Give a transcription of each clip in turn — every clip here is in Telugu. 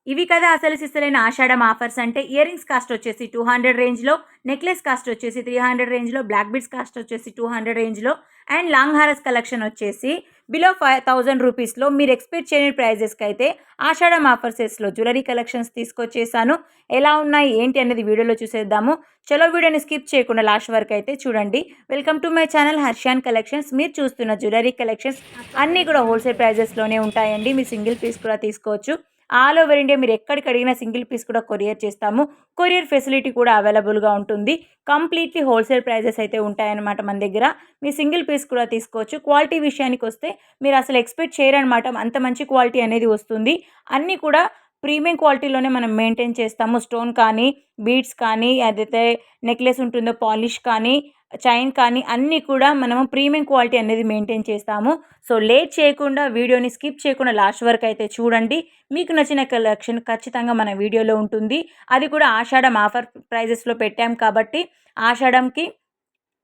ఇవి కదా అసలు సిసలైన ఆషాఢం ఆఫర్స్ అంటే ఇయర్ రింగ్స్ కాస్ట్ వచ్చేసి 200 రేంజ్‌లో, నెక్లెస్ కాస్ట్ వచ్చేసి 300 రేంజ్‌లో, బ్లాక్ బీడ్స్ కాస్ట్ వచ్చేసి 200 రేంజ్‌లో అండ్ లాంగ్ హారస్ కలెక్షన్ వచ్చేసి బిలో 5000 రూపీస్‌లో మీరు ఎక్స్‌పెక్ట్ చేయని ప్రైజెస్‌కైతే ఆషాఢం ఆఫర్ సెట్స్‌లో జ్యువెలరీ కలెక్షన్స్ తీసుకొచ్చేసాను. ఎలా ఉన్నాయి ఏంటి అనేది వీడియోలో చూసేద్దాము. చలో వీడియోని స్కిప్ చేయకుండా లాస్ట్ వరకు అయితే చూడండి. Welcome to my channel Harshiyan collections. Jewellery చూస్తున్న జ్యువెలరీ కలెక్షన్స్ అన్నీ కూడా హోల్‌సేల్ ప్రైజెస్‌లోనే ఉంటాయండి. మీరు సింగిల్ పీస్ కూడా తీసుకోవచ్చు. ఆల్ ఓవర్ ఇండియా మీరు ఎక్కడికి అడిగినా సింగిల్ పీస్ కూడా కొరియర్ చేస్తాము. కొరియర్ ఫెసిలిటీ కూడా అవైలబుల్‌గా ఉంటుంది. కంప్లీట్‌లీ హోల్‌సేల్ ప్రైజెస్ అయితే ఉంటాయన్నమాట మన దగ్గర. మీ సింగిల్ పీస్ కూడా తీసుకోవచ్చు. క్వాలిటీ విషయానికొస్తే మీరు అసలు ఎక్స్‌పెక్ట్ చేయరనమాట. అంత మంచి క్వాలిటీ అనేది వస్తుంది. అన్నీ కూడా ప్రీమియం క్వాలిటీలోనే మనం మెయింటైన్ చేస్తాము. స్టోన్ కానీ, బీడ్స్ కానీ, అదైతే నెక్లెస్ ఉంటుందో పాలిష్ కానీ, చైన్ కానీ అన్నీ కూడా మనము ప్రీమియం క్వాలిటీ అనేది మెయింటైన్ చేస్తాము. సో, లేట్ చేయకుండా వీడియోని స్కిప్ చేయకుండా లాస్ట్ వరకు అయితే చూడండి. మీకు నచ్చిన కలెక్షన్ ఖచ్చితంగా మన వీడియోలో ఉంటుంది. అది కూడా ఆషాఢం ఆఫర్ ప్రైజెస్‌లో పెట్టాం కాబట్టి ఆషాఢంకి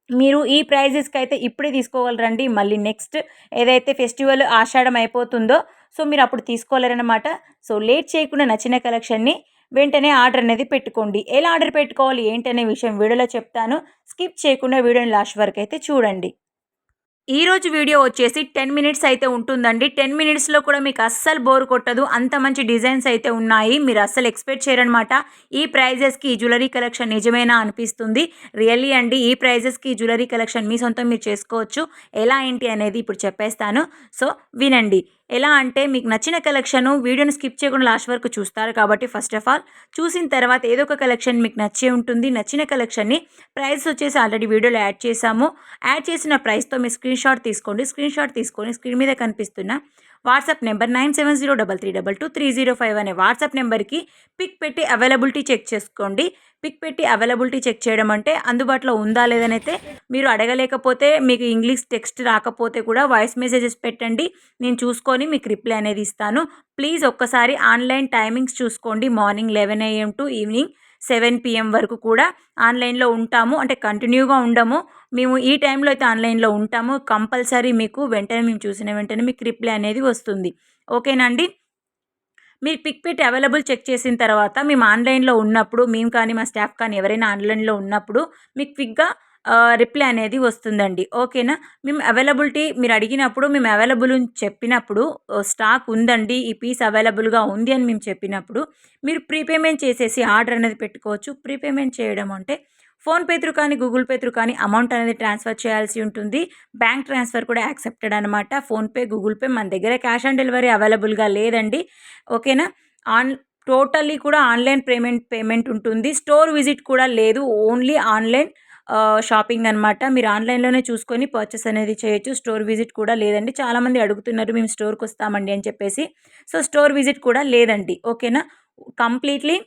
మీరు ఈ ప్రైజెస్‌కైతే ఇప్పుడే తీసుకోగలరండి. మళ్ళీ నెక్స్ట్ ఏదైతే ఫెస్టివల్ ఆషాఢం అయిపోతుందో సో, మీరప్పుడు తీసుకోలేరనమాట. సో, లేట్ చేయకుండా నచ్చిన కలెక్షన్‌ని వెంటనే ఆర్డర్ అనేది పెట్టుకోండి. ఎలా ఆర్డర్ పెట్టుకోవాలి ఏంటనే విషయం వీడియోలో చెప్తాను. స్కిప్ చేయకుండా వీడియోని లాస్ట్ వరకైతే చూడండి. ఈరోజు వీడియో వచ్చేసి 10 మినిట్స్ అయితే ఉంటుందండి. 10 మినిట్స్‌లో కూడా మీకు అస్సలు బోర్ కొట్టదు. అంత మంచి డిజైన్స్ అయితే ఉన్నాయి. మీరు అస్సలు ఎక్స్‌పెక్ట్ చేయరనమాట. ఈ ప్రైజెస్‌కి ఈ జ్యువెలరీ కలెక్షన్ నిజమేనా అనిపిస్తుంది. రియల్లీ అండి ఈ ప్రైజెస్‌కి ఈ జ్యువెలరీ కలెక్షన్ మీ సొంతం మీరు చేసుకోవచ్చు. ఎలా ఏంటి అనేది ఇప్పుడు చెప్పేస్తాను. సో, వినండి. ఎలా అంటే మీకు నచ్చిన కలెక్షను వీడియోని స్కిప్ చేయకుండా లాస్ట్ వరకు చూస్తారు కాబట్టి ఫస్ట్ ఆఫ్ ఆల్ చూసిన తర్వాత ఏదో ఒక కలెక్షన్ మీకు నచ్చే ఉంటుంది. నచ్చిన కలెక్షన్‌ని ప్రైస్ వచ్చేసి ఆల్రెడీ వీడియోలో యాడ్ చేశాము. యాడ్ చేసిన ప్రైస్‌తో మీ స్క్రీన్ షాట్ తీసుకోండి. స్క్రీన్ షాట్ తీసుకొని స్క్రీన్ మీద కనిపిస్తున్న వాట్సాప్ నెంబర్ 9703330305 అనే వాట్సాప్ నెంబర్‌కి పిక్ పెట్టి అవైలబిలిటీ చెక్ చేసుకోండి. పిక్ పెట్టి అవైలబిలిటీ చెక్ చేయడం అంటే అందుబాటులో ఉందా లేదనైతే మీరు అడగలేకపోతే మీకు ఇంగ్లీష్ టెక్స్ట్ రాకపోతే కూడా వాయిస్ మెసేజెస్ పెట్టండి. నేను చూసుకొని మీకు రిప్లై అనేది ఇస్తాను. ప్లీజ్ ఒక్కసారి ఆన్‌లైన్ టైమింగ్స్ చూసుకోండి. Morning 11 AM to evening 7 PM వరకు కూడా ఆన్‌లైన్‌లో ఉంటాము. అంటే కంటిన్యూగా ఉండము. మేము ఈ టైంలో అయితే ఆన్‌లైన్‌లో ఉంటాము. కంపల్సరీ మీకు వెంటనే మేము చూసిన వెంటనే మీకు రిప్లై అనేది వస్తుంది. ఓకేనా అండి? మీరు పిక్ పెట్టి అవైలబుల్ చెక్ చేసిన తర్వాత మేము ఆన్‌లైన్‌లో ఉన్నప్పుడు మేము కానీ, మా స్టాఫ్ కానీ ఎవరైనా ఆన్‌లైన్‌లో ఉన్నప్పుడు మీకు క్విక్‌గా రిప్లై అనేది వస్తుందండి. ఓకేనా? మేము అవైలబిలిటీ మీరు అడిగినప్పుడు మేము అవైలబుల్ అని చెప్పినప్పుడు స్టాక్ ఉందండి. ఈ పీస్ అవైలబుల్‌గా ఉంది అని మేము చెప్పినప్పుడు మీరు ప్రీపేమెంట్ చేసేసి ఆర్డర్ అనేది పెట్టుకోవచ్చు. ప్రీపేమెంట్ చేయడం అంటే ఫోన్‌పే త్రూ కానీ, గూగుల్ పే త్రూ కానీ అమౌంట్ అనేది ట్రాన్స్‌ఫర్ చేయాల్సి ఉంటుంది. బ్యాంక్ ట్రాన్స్‌ఫర్ కూడా యాక్సెప్టెడ్ అనమాట. ఫోన్‌పే, గూగుల్ పే మన దగ్గర క్యాష్ ఆన్ డెలివరీ అవైలబుల్‌గా లేదండి. ఓకేనా? ఆన్ టోటల్లీ కూడా ఆన్‌లైన్ పేమెంట్ ఉంటుంది. స్టోర్ విజిట్ కూడా లేదు. ఓన్లీ ఆన్‌లైన్ షాపింగ్ అనమాట. మీరు ఆన్‌లైన్‌లోనే చూసుకొని పర్చేస్ అనేది చేయొచ్చు. స్టోర్ విజిట్ కూడా లేదండి. చాలామంది అడుగుతున్నారు మేము స్టోర్‌కొస్తామండి అని చెప్పేసి. సో, స్టోర్ విజిట్ కూడా లేదండి. ఓకేనా? కంప్లీట్‌లీ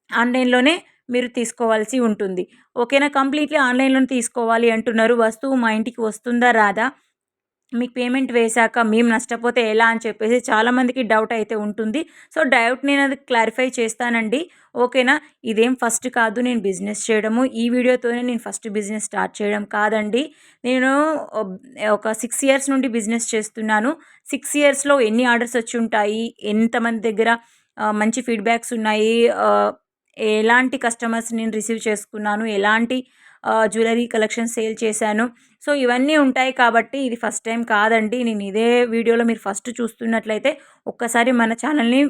ఆన్‌లైన్‌లోనే మీరు తీసుకోవాల్సి ఉంటుంది. ఓకేనా? కంప్లీట్‌లీ ఆన్‌లైన్‌లోనే తీసుకోవాలి అంటున్నారు. వస్తువు మా ఇంటికి వస్తుందా? రాదా? మీకు పేమెంట్ వేశాక మేము నష్టపోతే ఎలా అని చెప్పేసి చాలామందికి డౌట్ అయితే ఉంటుంది. సో, డౌట్ నేనది క్లారిఫై చేస్తానండి. ఓకేనా? ఇదేం ఫస్ట్ కాదు నేను బిజినెస్ చేయడము. ఈ వీడియోతోనే నేను ఫస్ట్ బిజినెస్ స్టార్ట్ చేయడం కాదండి. నేను ఒబ్ ఒక 6 ఇయర్స్ నుండి బిజినెస్ చేస్తున్నాను. 6 ఇయర్స్‌లో ఎన్ని ఆర్డర్స్ వచ్చుంటాయి, ఎంతమంది దగ్గర మంచి ఫీడ్‌బ్యాక్స్ ఉన్నాయి, ఎలాంటి కస్టమర్స్ నేను రిసీవ్ చేసుకున్నాను, ఎలాంటి జ్యువెలరీ కలెక్షన్ సేల్ చేశాను. సో, ఇవన్నీ ఉంటాయి కాబట్టి ఇది ఫస్ట్ టైం కాదండి. నేను ఇదే వీడియోలో మీరు ఫస్ట్ చూస్తున్నట్లయితే ఒక్కసారి మన ఛానల్‌ని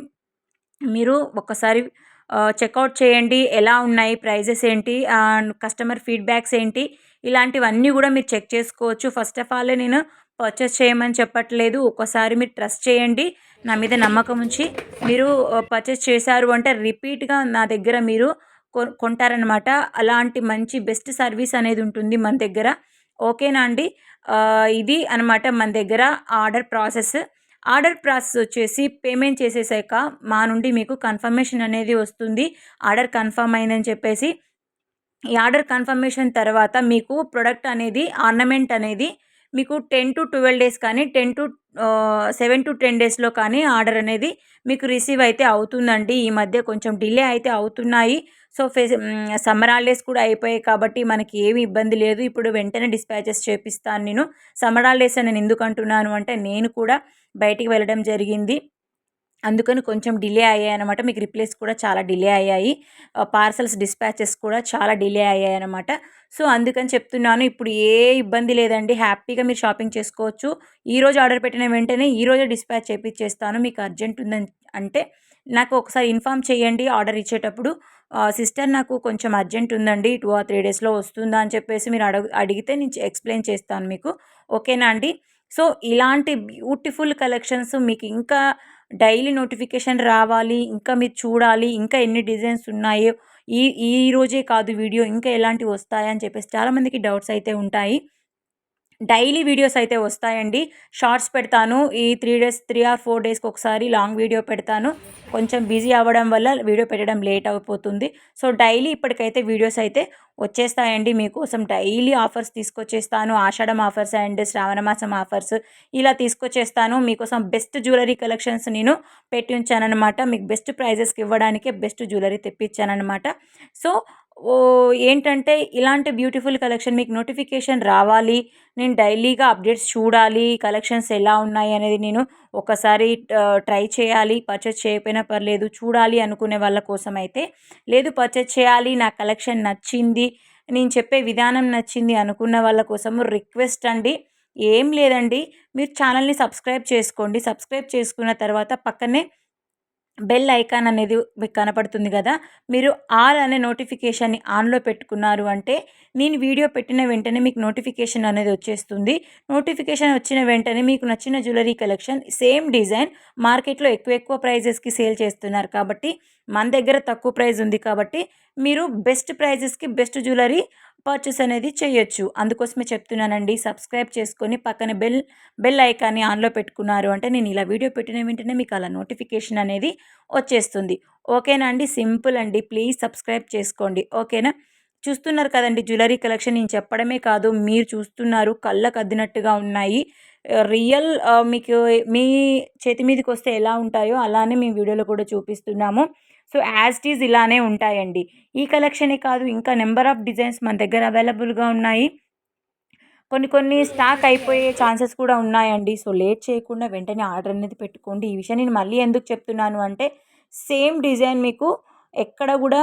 మీరు ఒక్కసారి చెకౌట్ చేయండి. ఎలా ఉన్నాయి, ప్రైజెస్ ఏంటి, కస్టమర్ ఫీడ్‌బ్యాక్స్ ఏంటి, ఇలాంటివన్నీ గూడా మీరు చెక్ చేసుకోవచ్చు. ఫస్ట్ ఆఫ్ ఆల్ నేను పర్చేస్ చేయమని చెప్పట్లేదు. ఒక్కసారి మీరు ట్రస్ట్ చేయండి. నా మీద నమ్మకం ఉంచి మీరు పర్చేస్ చేశారు అంటే రిపీట్‌గా నా దగ్గర మీరు కొంటారనమాట. అలాంటి మంచి బెస్ట్ సర్వీస్ అనేది ఉంటుంది మన దగ్గర. ఓకేనా అండి? ఇది అనమాట మన దగ్గర ఆర్డర్ ప్రాసెస్. ఆర్డర్ ప్రాసెస్ వచ్చేసి పేమెంట్ చేసేసాక మా నుండి మీకు కన్ఫర్మేషన్ అనేది వస్తుంది. ఆర్డర్ కన్ఫర్మ్ అయిందని చెప్పేసి. ఈ ఆర్డర్ కన్ఫర్మేషన్ తర్వాత మీకు ప్రొడక్ట్ అనేది ఆర్నమెంట్ అనేది మీకు 10-12 డేస్ కానీ 7-10 డేస్‌లో కానీ ఆర్డర్ అనేది మీకు రిసీవ్ అయితే అవుతుందండి. ఈ మధ్య కొంచెం డిలే అయితే అవుతున్నాయి. సో, సమ్మర్ హాలిడేస్ కూడా అయిపోయాయి కాబట్టి మనకి ఏమి ఇబ్బంది లేదు. ఇప్పుడు వెంటనే డిస్పాచెస్ చేపిస్తాను నేను. సమ్మర్ హాలిడేస్ అని నేను ఎందుకు అంటున్నాను అంటే నేను కూడా బయటికి వెళ్ళడం జరిగింది. అందుకని కొంచెం డిలే అయ్యాయన్నమాట. మీకు రిప్లైస్ కూడా చాలా డిలే అయ్యాయి. పార్సెల్స్ డిస్పాచెస్ కూడా చాలా డిలే అయ్యాయన్నమాట. సో, అందుకని చెప్తున్నాను. ఇప్పుడు ఏ ఇబ్బంది లేదండి. హ్యాపీగా మీరు షాపింగ్ చేసుకోవచ్చు. ఈరోజు ఆర్డర్ పెట్టిన వెంటనే ఈరోజే డిస్పాచ్ చేపిచ్చేస్తాను. మీకు అర్జెంట్ ఉందని అంటే నాకు ఒకసారి ఇన్ఫార్మ్ చేయండి ఆర్డర్ ఇచ్చేటప్పుడు. సిస్టర్ నాకు కొంచెం అర్జెంట్ ఉందండి. 2 ఆర్ 3 డేస్‌లో వస్తుందా అని చెప్పేసి మీరు అడిగితే నేను ఎక్స్‌ప్లెయిన్ చేస్తాను మీకు. ఓకేనా అండి? సో, ఇలాంటి బ్యూటిఫుల్ కలెక్షన్స్ మీకు ఇంకా డైలీ నోటిఫికేషన్ రావాలి. ఇంకా మీరు చూడాలి. ఇంకా ఎన్ని డిజైన్స్ ఉన్నాయో ఈ ఈ రోజే కాదు వీడియో ఇంకా ఎలాంటివి వస్తాయని చెప్పేసి చాలామందికి డౌట్స్ అయితే ఉంటాయి. డైలీ వీడియోస్ అయితే వస్తాయండి. షార్ట్స్ పెడతాను. ఈ 3 డేస్ 3 ఆర్ 4 డేస్‌కి ఒకసారి లాంగ్ వీడియో పెడతాను. కొంచెం బిజీ అవ్వడం వల్ల వీడియో పెట్టడం లేట్ అయిపోతుంది. సో, డైలీ ఇప్పటికైతే వీడియోస్ అయితే వచ్చేస్తాయండి మీకోసం. డైలీ ఆఫర్స్ తీసుకొచ్చేస్తాను. ఆషాఢం ఆఫర్స్ అండ్ శ్రావణ మాసం ఆఫర్స్ ఇలా తీసుకొచ్చేస్తాను. మీకోసం బెస్ట్ జ్యువెలరీ కలెక్షన్స్ నేను పెట్టి ఉంచాననమాట. మీకు బెస్ట్ ప్రైజెస్‌కి ఇవ్వడానికే బెస్ట్ జ్యువెలరీ తెప్పించాననమాట. సో, ఏంటంటే ఇలాంటి బ్యూటిఫుల్ కలెక్షన్ మీకు నోటిఫికేషన్ రావాలి. నేను డైలీగా అప్డేట్స్ చూడాలి. కలెక్షన్స్ ఎలా ఉన్నాయి అనేది నేను ఒకసారి ట్రై చేయాలి. పర్చేస్ చేయకపోయినా పర్లేదు. చూడాలి అనుకునే వాళ్ళ కోసమైతే. లేదు పర్చేస్ చేయాలి. నా కలెక్షన్ నచ్చింది. నేను చెప్పే విధానం నచ్చింది అనుకున్న వాళ్ళ కోసము రిక్వెస్ట్ అండి. ఏం లేదండి. మీరు ఛానల్‌ని సబ్స్క్రైబ్ చేసుకోండి. సబ్స్క్రైబ్ చేసుకున్న తర్వాత పక్కనే బెల్ ఐకాన్ అనేది మీకు కనపడుతుంది గదా! మీరు ఆల్ అనే నోటిఫికేషన్‌ని ఆన్‌లో పెట్టుకున్నారు అంటే, నేను వీడియో పెట్టిన వెంటనే మీకు నోటిఫికేషన్ అనేది వచ్చేస్తుంది. నోటిఫికేషన్ వచ్చిన వెంటనే మీకు నచ్చిన జ్యువెలరీ కలెక్షన్ సేమ్ డిజైన్ మార్కెట్‌లో ఎక్కువ ప్రైజెస్‌కి సేల్ చేస్తున్నారు కాబట్టి, మన దగ్గర తక్కువ ప్రైజ్ ఉంది కాబట్టి, మీరు బెస్ట్ ప్రైజెస్‌కి బెస్ట్ జ్యువెలరీ పర్చేస్ అనేది చేయొచ్చు. అందుకోసమే చెప్తున్నానండి. సబ్స్క్రైబ్ చేసుకొని పక్కన బెల్ ఐకాన్‌ని ఆన్‌లో పెట్టుకున్నారు అంటే, నేను ఇలా వీడియో పెట్టిన వెంటనే మీకు అలా నోటిఫికేషన్ అనేది వచ్చేస్తుంది. ఓకేనా అండి? సింపుల్ అండి. ప్లీజ్ సబ్స్క్రైబ్ చేసుకోండి. ఓకేనా? చూస్తున్నారు కదండీ జ్యువెలరీ కలెక్షన్ నేను చెప్పడమే కాదు, మీరు చూస్తున్నారు కళ్ళకద్దినట్టుగా ఉన్నాయి. రియల్ మీకు మీ చేతి మీదకొస్తే ఎలా ఉంటాయో అలానే మేము వీడియోలో కూడా చూపిస్తున్నాము. సో, యాజ్ ఇట్ ఈజ్ ఇలానే ఉంటాయండి. ఈ కలెక్షనే కాదు ఇంకా నంబర్ ఆఫ్ డిజైన్స్ మన దగ్గర అవైలబుల్‌గా ఉన్నాయి. కొన్ని స్టాక్ అయిపోయే ఛాన్సెస్ కూడా ఉన్నాయండి. సో, లేట్ చేయకుండా వెంటనే ఆర్డర్ అనేది పెట్టుకోండి. ఈ విషయం నేను మళ్ళీ ఎందుకు చెప్తున్నాను అంటే, సేమ్ డిజైన్ మీకు ఎక్కడ గూడా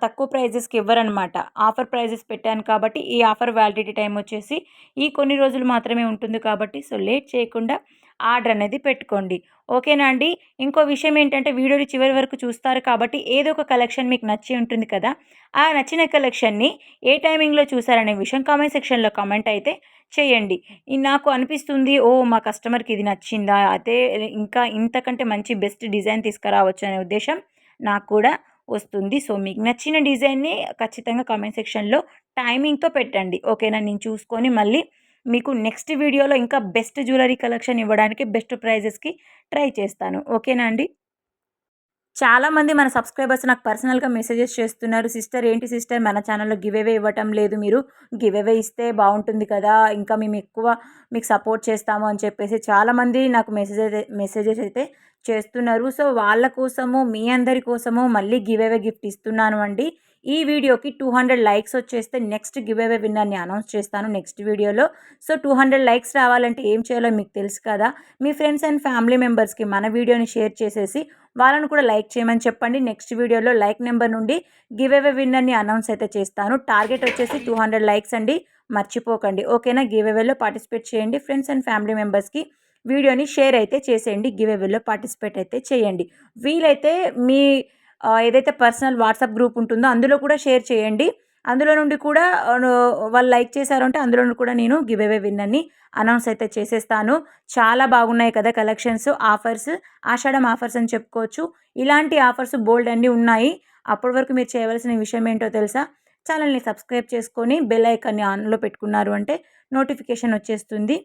తక్కువ ప్రైజెస్‌కి ఇవ్వరనమాట. ఆఫర్ ప్రైజెస్ పెట్టాను కాబట్టి, ఈ ఆఫర్ వ్యాలిడిటీ టైమ్ వచ్చేసి ఈ కొన్ని రోజులు మాత్రమే ఉంటుంది కాబట్టి, సో, లేట్ చేయకుండా ఆర్డర్ అనేది పెట్టుకోండి. ఓకేనా అండి? ఇంకో విషయం ఏంటంటే, వీడియోని చివరి వరకు చూస్తారు కాబట్టి, ఏదో ఒక కలెక్షన్ మీకు నచ్చి ఉంటుంది కదా! ఆ నచ్చిన కలెక్షన్‌ని ఏ టైమింగ్‌లో చూసారనే విషయం కామెంట్ సెక్షన్‌లో కామెంట్ అయితే చేయండి. నాకు అనిపిస్తుంది ఓహ్! మా కస్టమర్‌కి ఇది నచ్చిందా? అయితే ఇంకా ఇంతకంటే మంచి బెస్ట్ డిజైన్ తీసుకురావచ్చు అనే ఉద్దేశ్యం నాకు కూడా వస్తుంది. సో, మీకు నచ్చిన డిజైన్‌ని ఖచ్చితంగా కామెంట్ సెక్షన్‌లో టైమింగ్‌తో పెట్టండి. ఓకేనా? నేను చూసుకొని మళ్ళీ మీకు నెక్స్ట్ వీడియోలో ఇంకా బెస్ట్ జ్యువెలరీ కలెక్షన్ ఇవ్వడానికి బెస్ట్ ప్రైజెస్‌కి ట్రై చేస్తాను. ఓకేనా అండి? చాలామంది మన సబ్స్క్రైబర్స్ నాకు పర్సనల్‌గా మెసేజెస్ చేస్తున్నారు. సిస్టర్ ఏంటి సిస్టర్ మన ఛానల్‌లో గివ్ అవే ఇవ్వటం లేదు మీరు. గివ్ అవే ఇస్తే బావుంటుంది కదా! ఇంకా మేము ఎక్కువ మీకు సపోర్ట్ చేస్తాము అని చెప్పేసి చాలామంది నాకు మెసేజెస్ అయితే చేస్తున్నారు. సో, వాళ్ళ కోసము మీ అందరి కోసము మళ్ళీ గివ్ అవే గిఫ్ట్ ఇస్తున్నాను అండి. ఈ వీడియోకి 200 లైక్స్ వచ్చేస్తే నెక్స్ట్ గివ్ అవే విన్నర్‌ని అనౌన్స్ చేస్తాను నెక్స్ట్ వీడియోలో. సో, 200 లైక్స్ రావాలంటే ఏం చేయాలో మీకు తెలుసు కదా! మీ ఫ్రెండ్స్ అండ్ ఫ్యామిలీ మెంబర్స్‌కి మన వీడియోని షేర్ చేసేసి వాళ్ళని కూడా లైక్ చేయమని చెప్పండి. నెక్స్ట్ వీడియోలో లైక్ నెంబర్ నుండి గివ్ అవే విన్నర్‌ని అనౌన్స్ అయితే చేస్తాను. టార్గెట్ వచ్చేసి 200 లైక్స్ అండి. మర్చిపోకండి. ఓకేనా? గివ్ అవేలో పార్టిసిపేట్ చేయండి. ఫ్రెండ్స్ అండ్ ఫ్యామిలీ మెంబర్స్‌కి వీడియోని షేర్ అయితే చేసేయండి. గివ్ అవేలో పార్టిసిపేట్ అయితే చేయండి. వీలైతే మీ ఏదైతే పర్సనల్ వాట్సాప్ గ్రూప్ ఉంటుందో అందులో కూడా షేర్ చేయండి. అందులో నుండి కూడా వాళ్ళు లైక్ చేశారు అంటే అందులో నుండి కూడా నేను గివ్ అవే విన్నర్‌ని అనౌన్స్ అయితే చేసేస్తాను. చాలా బాగున్నాయి కదా కలెక్షన్స్, ఆఫర్స్. ఆషాఢం ఆఫర్స్ అని చెప్పుకోవచ్చు. ఇలాంటి ఆఫర్స్ బోలెడు అన్ని ఉన్నాయి. అప్పటి వరకు మీరు చేయవలసిన విషయం ఏంటో తెలుసా? ఛానల్‌ని సబ్స్క్రైబ్ చేసుకొని బెల్ ఐకాన్‌ని ఆన్‌లో పెట్టుకున్నారు అంటే నోటిఫికేషన్ వచ్చేస్తుంది.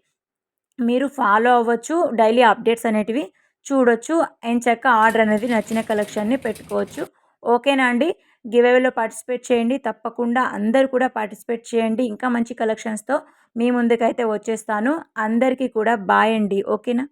మీరు ఫాలో అవ్వచ్చు. డైలీ అప్డేట్స్ అనేటివి చూడొచ్చు. ఎంచక్కా ఆర్డర్ అనేది నచ్చిన కలెక్షన్‌ని పెట్టుకోవచ్చు. ఓకేనా అండి? గివ్ అవేలో పార్టిసిపేట్ చేయండి. తప్పకుండా అందరూ కూడా పార్టిసిపేట్ చేయండి. ఇంకా మంచి కలెక్షన్స్‌తో మీ ముందుకైతే వచ్చేస్తాను. అందరికీ కూడా బాయ్ అండి. ఓకేనా?